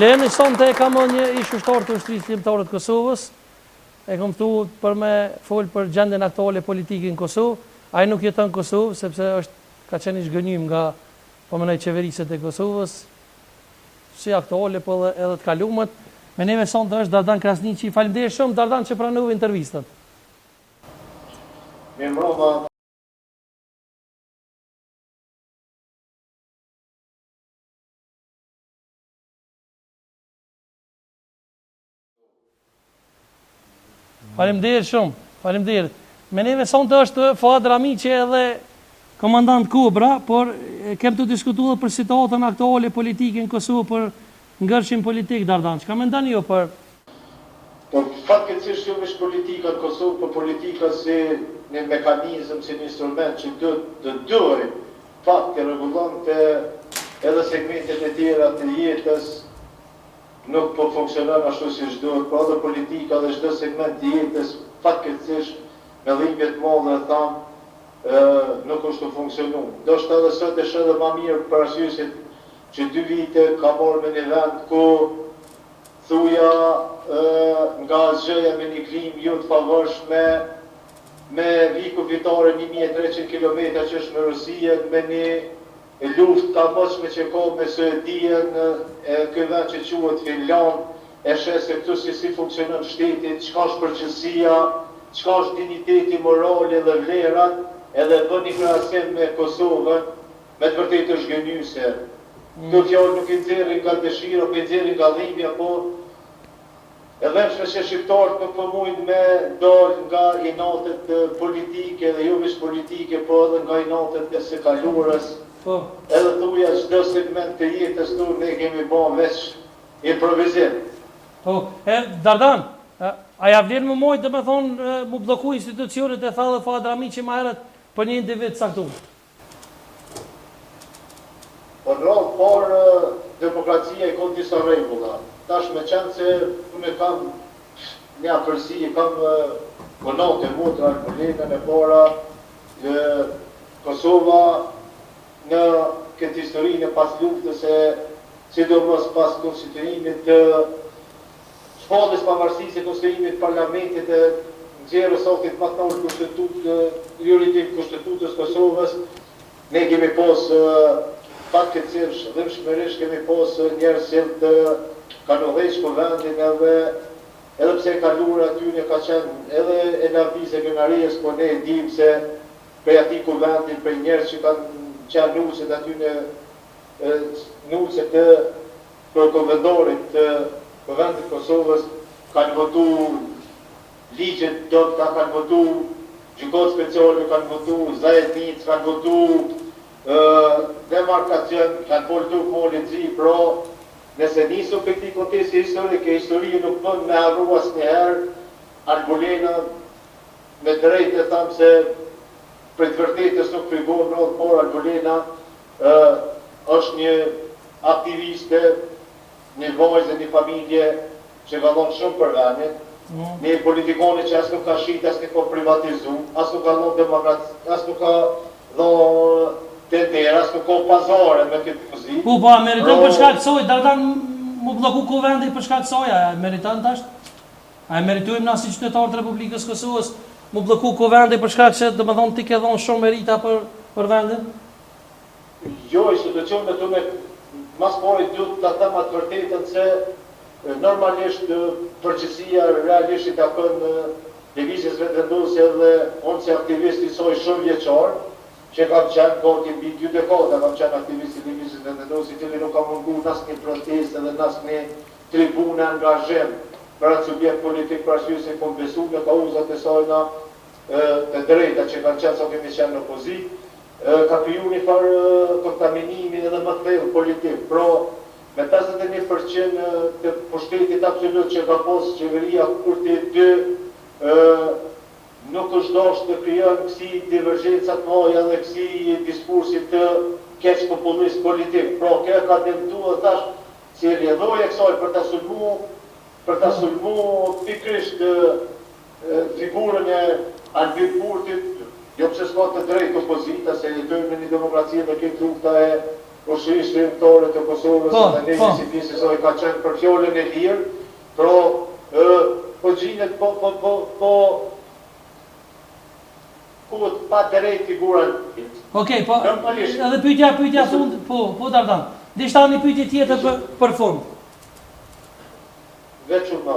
Leni sonte e kam një ish ushtar të ushtrisë ligjore të Kosovës. E kam thuar për me fol për gjendjen aktuale politike në Kosovë. Ai nuk jeton në Kosovë sepse ka qenë i zgënjym nga qeverisjet e Kosovës, si aktuale po edhe të kalumet. Me neve sonte është Dardan Krasniqi. Faleminderit shumë Dardan që pranove intervistën. Mirëmbrëma. Faleminderit shumë. Faleminderit. Me neve sonte është Fuad Ramiqi edhe komandant Kobra, por kem të diskutuar për situatën aktuale politike në Kosovë, për ngërshim politik, Dardan. Çka mendoni ju për? Po fatkeqësisht jo vetëm politika në Kosovë, por politika si një mekanizëm, si një instrument që të duhet fakt të rregullonte edhe segmentet e tjera të jetës, nuk po funksionon ashtu siç duhet, por edhe politika dhe çdo segment të jetës fatkeqësisht me dhimbje të mëdha nuk është të funksionu. Do shta edhe sot është edhe ma mirë për arsyesit që 2 vite ka marrë me një vend ku thuja nga zgjëja me një klim jo të favorshme, me viku fitare 1300 km që është me Rusinë, me një luftë të moshme që ka me Suedin, ky vend që quhet Finland, e shes se këtu si funksionon shteti, çka është përgjegjësia, çka është dinjiteti moral dhe vlerat, edhe bën një krahasim me Kosovën, me të vërtetë të zhgënjyese. Këto fjalë nuk i nxjerrin nga dëshira, po i nxjerrin nga dhimbja, po edhe shpesh shqiptarët nuk po mujnë me dalë nga inatet politike dhe jo vetëm politike, po edhe nga inatet e së kaluarës. Edhe thuja çdo segment të jetës tonë ne kemi bën veç improvizim. Dardan, a ja vlen më mojt dhe me thonë mu bloku institucionet e tha dhe Fuad Ramiqi më herët për një individ saktuar? Po në rrallë parë demokracia i ka disa rregulla. Tash me qenë se unë kam një afërsi, kam konate motra në kolegën e para, Kosova në këtë historinë e pas luftës e sidomos pas konstituimit të shpallës pavarësisë e konstituimit parlamentit e nxjerrjes sotit pator prioritet Konstitutës Kosovës, ne kemi pas fatkeqësisht dhe shmërisht kemi pas njerëz që të kanë udhëhequr vendin edhe pse kaluar aty ne ka qenë edhe e navizë gënaries, po ne e dim se prej atij kuvendit për njerëz që kanë qenë nusët aty në nusët të prokuvendorit të kuvendit Kosovës kanë votu ligjet dopta, kanë votu gjykatë speciale, kanë votu zajednic, kanë votu demarkacion, kanë votu polici, pro nëse nisu për këti kontesti historike, historie nuk bën me harru asnjëherë, Albolena me drejtë e thamë se për të vërtetës nuk frigon rrallë, por Albolena është një aktiviste, një vajzë, një familje që ka dhonë shumë për vendin, një politikone që asë nuk ka shqit, asë nuk ka privatizu, asë nuk ka dhonë demokraci, asë nuk ka dhonë tendera, asë nuk ka pazare me këtë pozitë. Po, a meriton për shkak kësoj, Dardan mu bloku kuvendi për shkak kësoj, a meriton tash? A meritojmë na si qytetarë të Republikës Kosovës mu bloku kuvendi për shkak se dhe më thonë ti ke dhonë shumë merita për vendin? Jo, institucionet të me mas pari duhet të them atë vërtetën se normalisht përgjësia realisht i takon lëvizjes vetëvendosje dhe unë si aktivist i saj shumë vjeçar, që kam qenë gati mbi 2 dekada, kam qenë aktivist i lëvizjes vetëvendosje, i cili nuk kam mungu n'asnjë protestë dhe n'asnjë tribune angazhim për atë subjekt politik, për arsye se kom besu në kauzat e sajna të drejta që kanë qenë sa kemi qenë në opozitë. Ka kriju një farë kontaminimi edhe më thellë politik, pro me 51% të pushtetit absolut që ka pas qeveria Kurti 2 nuk është dashur të krijon kësi divergjencat mëdha dhe kësi diskursit të keq populist politik. Pro kjo ka dëmtuar tash si rrjedhoja kësaj për ta sulmu pikërisht figurën e Albin Kurtit. Jo pse s'ka të drejtë opozita, se jetojmë në një demokraci dhe këtë lufta ushtrisë lirimtare të Kosovës dhe ne si pjesë e saj ka qenë për fjalën e lirë, pra po gjinet pa drejt figurën. Okej, po, edhe pyetja fund, po Dardan. Dishta një pyetje tjetër për fund. Veç unë.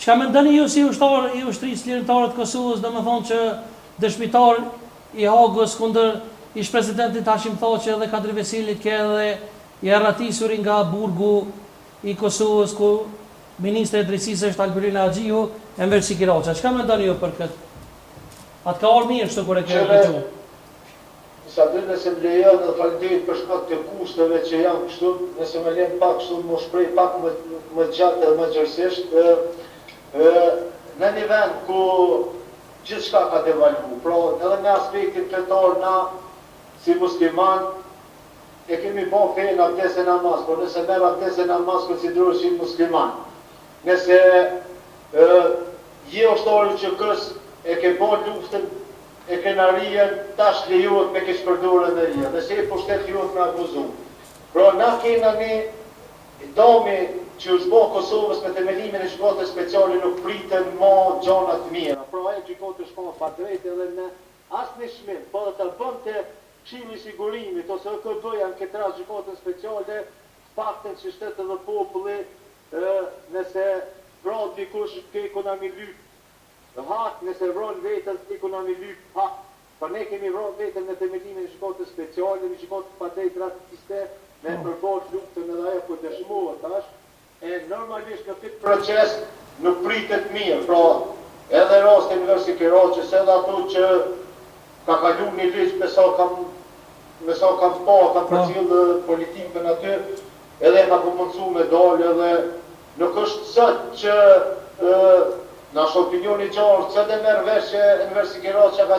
Çka mendoni ju si ushtar i ushtrisë lirimtare të Kosovës, domethënë që dëshmitar i Hagës kundër ish-presidentit Hashim Thaçi dhe Kadri Vesilit ke edhe i arratisur nga burgu i Kosovës ku ministri i drejtësisë është Alberina Haxhiu e Enver Sikiraçi. Çka mendoni ju për këtë? Atë ka orë mirë shtu kur e ke dëgjuar. Sa dhe nëse më lejon dhe faleminderit për shkak të kushteve që janë kështu, nëse më lejon pak kështu më shprej pak më gjatë dhe më gjërësisht, në një vend ku gjithë shka ka devalu, pra edhe në aspektin fetar na si musliman e kemi bo fejnë abdes e namaz, por nëse merë abdes e namaz konsiderohet si musliman. Nëse je ushtari që kësë e ke bo luftën e krenarien, tash lejohet me ke shpërdore në rria, nëse e pushtet lejohet me abuzu. Pra na kena një dami që është bo Kosovës me themelimin e gjykatës speciale nuk pritën ma gjanat mira. Pra e gjykatë është pa drejt edhe në asë një shmim, po dhe të bënd të Këshilli i Sigurimit ose OKB-ja në këtë rast gjykatën speciale, faktin që shtetë edhe populli, nëse vrat dikush ke ekonomi lyp hak, nëse vron vetën ekonomi lyp hak. Por ne kemi vron vetën në themelimin e gjykatës speciale, në gjykatë pa drejt rastiste, me përballë luftën edhe ajo ku dëshmohet tash, e normalisht në këtë proces nuk pritet mirë. Pra, edhe rasti Enver Sikiraçi, edhe ato që ka kalu një ligj me sa kam përcjell politikën aty, edhe ka përmundsu me dalë edhe nuk është sot që në ashtë opinioni qartë, që dhe merë vesh që Enver Sikiraçi ka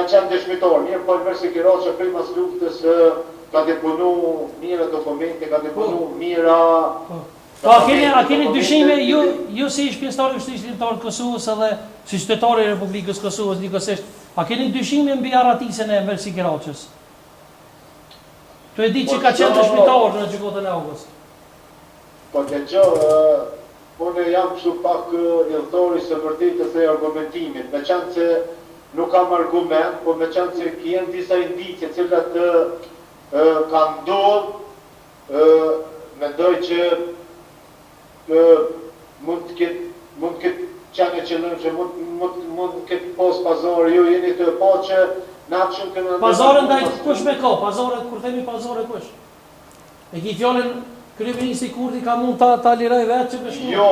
qenë dëshmitar. Mirë, po Enver Sikiraçi prej mas luftës ka deponu mira dokumente, ka deponu mira... Po, a keni dyshime, ju si ish pjesëtar i ushtrisë lirimtare të Kosovës edhe si qytetari i Republikës Kosovës njëkohësisht, a keni dyshime mbi arratisjen e Enver Sikiraçis? Tu e di që ka qenë dëshmitar në gjykatën e Hagës. Po unë jam kështu pak idhëtori së vërtetës e argumentimit, me qenë se nuk kam argument, po me qenë se janë disa indicje cilat kanë ndodhur, mendoj që mund të ketë qenë qëllim që mund të ketë pas pazar, ju jeni të pa që na të shumë kënë... Pazarën ndaj kush me ka? Pazarën, kur themi pazarën kush? E ki fjallin kryeministri Kurti ka mund ta liroj vetë që me shumë? Jo.